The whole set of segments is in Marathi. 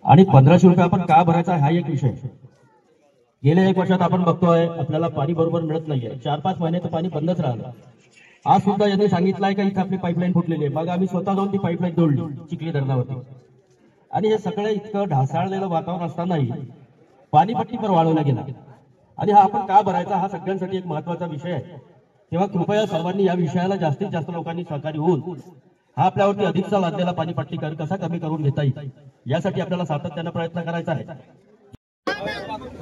आणि 1500 रुपये आपण का भरायचा हा एक विषय. गेल्या 1 वर्षात आपण बघतोय आपल्याला पाणी बरोबर मिळत नाहीये. 4-5 महिने तर पाणी बंदच राहिलं. आज सुद्धा यांनी सांगितलंय का इथे आपली पाईपलाईन फुटलेली आहे. मग आम्ही स्वतः जाऊन ती पाईपलाईन जोडली चिखली धरणावरती. आणि हे सगळं इतकं ढासाळलेलं वातावरण असतानाही पाणीपट्टीवर वाढवला गेला. आणि हा आपण का भरायचा हा सगळ्यांसाठी एक महत्वाचा विषय आहे. तेव्हा कृपया सर्वांनी या विषयाला जास्तीत जास्त लोकांनी सहकार्य होऊन हा आपल्यावरती अधिकचा लादलेला पाणीपट्टी कर कसा कमी करून घेता येईल यासाठी आपल्याला सातत्याने प्रयत्न करायचा आहे.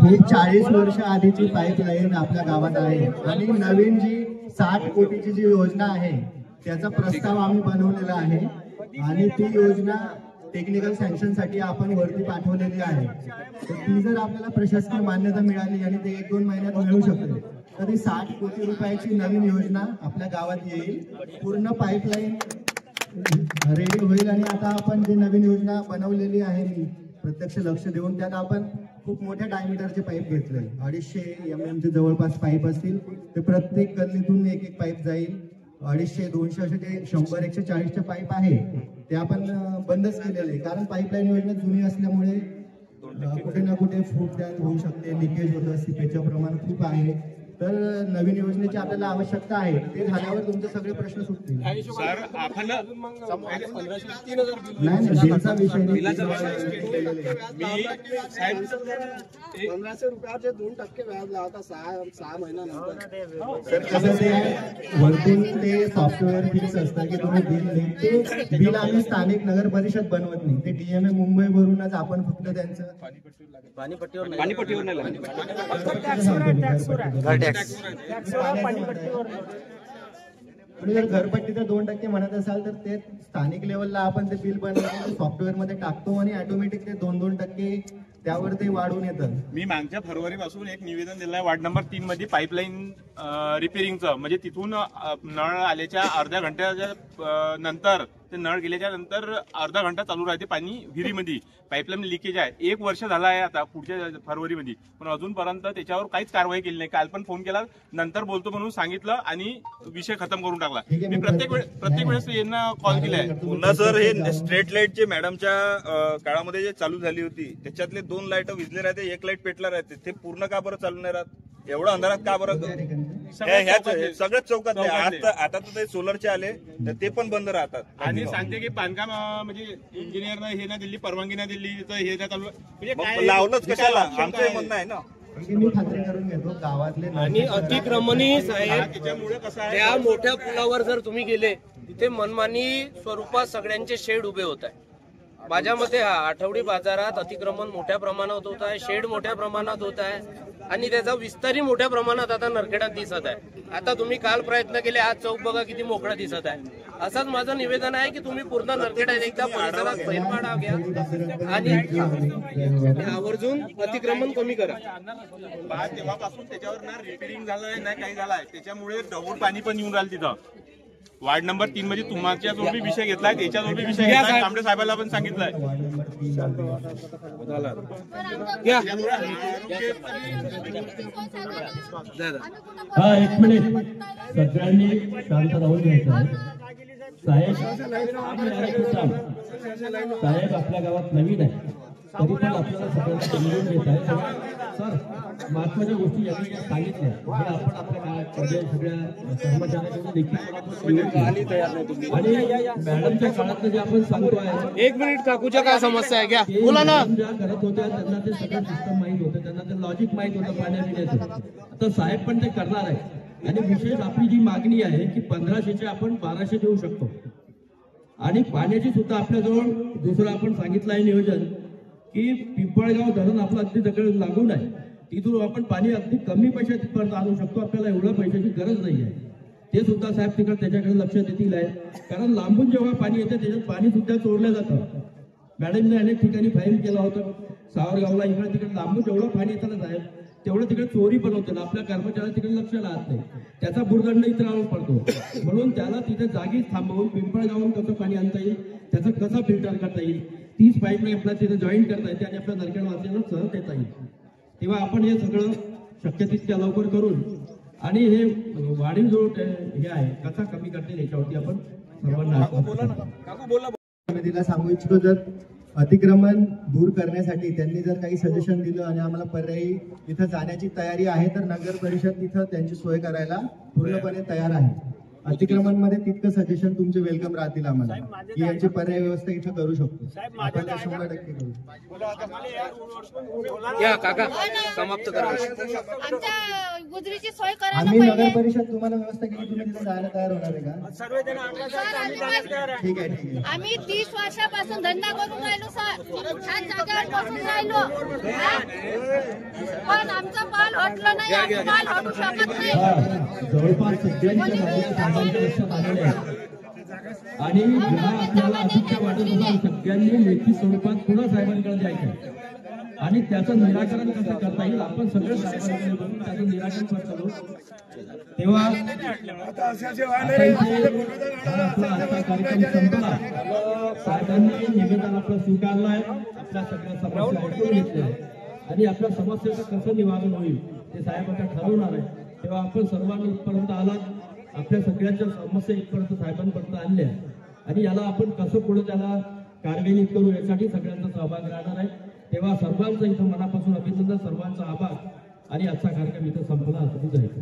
ही 40 वर्ष आधीची पाईपलाईन आपल्या गावात आहे आणि नवीन जी 60 कोटीची जी योजना आहे त्याचा प्रस्ताव आम्ही बनवलेला आहे आणि ती योजना टेक्निकल सँक्शन साठी आपण वरती पाठवलेली आहे. तर ती जर आपल्याला प्रशासकीय मान्यता मिळाली आणि ते 1-2 महिन्यात मिळू शकते तर ही 60 कोटी रुपयाची नवीन योजना आपल्या गावात येईल. पूर्ण पाईपलाईन रेडी होईल आणि आता आपण जी नवीन योजना बनवलेली आहे मी प्रत्यक्ष लक्ष देऊन त्यात आपण खूप मोठ्या डायमीटरचे पाईप घेतले. 250 mm चे जवळपास पाईप असतील. ते प्रत्येक गल्लीतून एक पाईप जाईल. 250-200 असे जे 100-140 चे पाईप आहे ते आपण बंदच केलेले आहे कारण पाईपलाईन योजना जुनी असल्यामुळे कुठे ना कुठे फूट होऊ शकते, लिकेज होतं, सीपेजचं प्रमाण खूप आहे. तर नवीन योजनेची आपल्याला आवश्यकता आहे. ते झाल्यावर तुमचे सगळे प्रश्न सुटतील. सर आपण बिलचा विषय नाही. 1500 रुपयाचे 2% व्याज लावता 6 महिन्यानंतर. कसं ते वरतून ते सॉफ्टवेअर फिक्स असतं की तुम्ही ते बिल आम्ही स्थानिक नगर परिषद बनवत नाही. ते DMA मुंबई वरूनच आपण फक्त त्यांचं पाणीपट्टीवर आणि जर घरपट्टीचं 2% म्हणत असाल तर ते स्थानिक लेवलला आपण ते बिल बनवून सॉफ्टवेअर मध्ये टाकतो आणि ऑटोमॅटिक ते 2% त्यावर ते वाढून येतं. मी मागच्या फरवरीपासून एक निवेदन दिलंय वार्ड नंबर 3 मध्ये पाईपलाईन रिपेअरिंगचं. म्हणजे तिथून नळ आल्याच्या अर्ध्या घंट्याच्या नंतर ते नळ गेल्याच्या नंतर अर्धा घंटा चालू राहते पाणी विहिरीमध्ये. पाईपलाईन लिकेज आहे. 1 वर्ष झाला आहे आता पुढच्या फरवरीमध्ये, पण अजूनपर्यंत त्याच्यावर काहीच कारवाई केली नाही. काल पण फोन केला, नंतर बोलतो म्हणून सांगितलं आणि विषय खतम करून टाकला. मी प्रत्येक वेळेस यांना कॉल केलाय. पुन्हा सर हे स्ट्रीट लाईटचे मॅडमच्या काळामध्ये जे चालू झाली होती त्याच्यातले 2 लाईट विजले राहते, 1 लाईट पेटला राहते. ते पूर्ण का बरं चालू नाही राहत? एवढं अंधारात का बरं? सगळ्याच चौकात आता तर ते सोलरचे आले तर ते पण बंद राहतात. आणि सांगते की बांधकाम म्हणजे इंजिनियरनं हे ना दिली, परवानगी नाही दिली, हे चालू म्हणजे लावलंच कशाला? आमचं हे म्हणणं आहे ना. मी खात्री करून घेतो गावातले आणि अतिक्रमणी साहेब त्याच्यामुळे कसं आहे, त्या मोठ्या पुलावर जर तुम्ही गेले तिथे मनमानी स्वरूपात सगळ्यांचे शेड उभे होत आहे. माझ्या मते हा आठवडी बाजारात अतिक्रमण मोठ्या प्रमाणात होत आहे, शेड मोठ्या प्रमाणात होत आहे आणि त्याचा विस्तारही मोठ्या प्रमाणात आता नरखेडात दिसत आहे. आता तुम्ही काल प्रयत्न केले, आज चौक बघा किती मोकळा दिसत आहे. असंच माझं निवेदन आहे की तुम्ही पूर्ण नरखेडात एकदा परिसरात फेरफाडा घ्या आणि आवर्जून अतिक्रमण कमी करा. तेव्हापासून त्याच्यावर ना रिपेअरिंग झालं नाही, काही झालंय. त्याच्यामुळे दगड पाणी पण येऊन राहिलं तिथं. वार्ड नंबर 3 मध्ये तुमच्या जो बी विषय घेतलाय त्याच्याजोर बी विषय घेतलाय. तांबडे साहेबांना पण सांगितलंय. हा 1 मिनिट सगळ्यांनी शांत राहून घ्यायचं आहे. साहेब आपल्या गावात नवीन आहे तरी पण आपल्याला सगळ्यांना समजून घेत आहे. सर महत्वाच्या गोष्टी यांनी सांगितल्या हे आपण आपल्या सगळ्या कर्मचाऱ्यांकडून देखील आणि मॅडमच्या काळात जे आपण सांगतोय. 1 मिनिट काकूच्या काय समस्या आहे घ्या बोला ना. ज्या करत होत्या त्यांना ते सगळं सिस्टम माहित होतं, त्यांना ते लॉजिक माहित होतं पाण्यापिण्याचं. आता साहेब पण ते करणार आहे आणि विशेष आपली जी मागणी आहे की 1500चे आपण 1200 देऊ शकतो. आणि पाण्याची सुद्धा आपल्याजवळ दुसरं आपण सांगितलं आहे नियोजन की पिंपळगाव धरण आपलं अगदी सगळं लागून आहे. तिथून आपण पाणी अगदी कमी पैशात आणू शकतो. आपल्याला एवढ्या पैशाची गरज नाही आहे. ते सुद्धा साहेब तिकडे त्याच्याकडे लक्ष देतील आहे. कारण लांबून जेव्हा पाणी येते त्याच्यात पाणी सुद्धा चोरलं जातं. मॅडमने अनेक ठिकाणी फाईन केला होता. सावरगावला इकडे तिकडे लांबून जेवढं पाणी येतं ना साहेब तेवढं तिकडे चोरी पण होते. आपल्या कर्मचाऱ्यांना तिकडे लक्ष राहत नाही. त्याचा भुर्दंड इतरांवर पडतो. म्हणून त्याला तिथे जागीच थांबवून पिंपळगावून कसं पाणी आणता येईल, त्याचं कसं फिल्टर करता येईल, 30 पाईपलाईन आपल्याला तिथे जॉईन करता येते आणि आपल्या नरखेडवासियांना सहज देता येईल. तेव्हा आपण हे सगळं शक्य तितक्या लवकर करून आणि हे वाढीव जो हे आहे कसा कमी करता येईल याच्यावरती आपण सर्वांना समितीला सांगू इच्छितो. जर अतिक्रमण दूर करण्यासाठी त्यांनी जर काही सजेशन दिलं आणि आम्हाला पर्यायी तिथं जाण्याची तयारी आहे तर नगर परिषद तिथं त्यांची सोय करायला पूर्णपणे तयार आहे. अतिक्रमण मध्ये तितकं सजेशन तुमचे वेलकम राहतील आम्हाला की यांची पर्याय व्यवस्था इथं करू शकतो आपण ते 100% करू. या काका समाप्त करा. आमच्या गुजरीची सोय करायला आम्ही नगर पाहिजे. परिषद तुम्हाला व्यवस्था केली तुम्ही तिथे जायला तयार होणार आहे का? ठीक आहे. आम्ही 30 वर्षापासून धंदा करून राहिलो सर, छान जागेवर बसून राहिलो हा? पण आमचा पाल हटलं नाही, आम्ही पाल हटू शकत नाही. जवळपास सगळ्यांच्या मागण्या साहेबांच्या लक्षात आलेल्या आहेत आणि जेव्हा आपल्याला अपेक्षा वाटत असेल सगळ्यांनी लेखी स्वरूपात पुन्हा साहेबांकडे द्यायचं आणि त्याचं निराकरण कसं करता येईल आपण सगळे साहेबांकडे बघून त्याचं निराकरण करतो. तेव्हा आता कार्यक्रम संपला. साहेबांनी निवेदन आपलं स्वीकारलंय, आपल्या सगळ्या समस्या ऐकून घेतल्या आणि आपल्या समस्येचं कसं निवारण होईल ते साहेब आता ठरवणार आहे. तेव्हा आपण सर्वांनी इथपर्यंत आलात, आपल्या सगळ्यांच्या समस्या इथपर्यंत साहेबांपर्यंत आणल्या आणि याला आपण कसं पुढे त्याला कार्यान्वित करू यासाठी सगळ्यांचा सहभाग राहणार आहे. तेव्हा सर्वांचं इथं मनापासून अभिनंदन, सर्वांचा आभार आणि आजचा कार्यक्रम इथं संपला असं जायचं.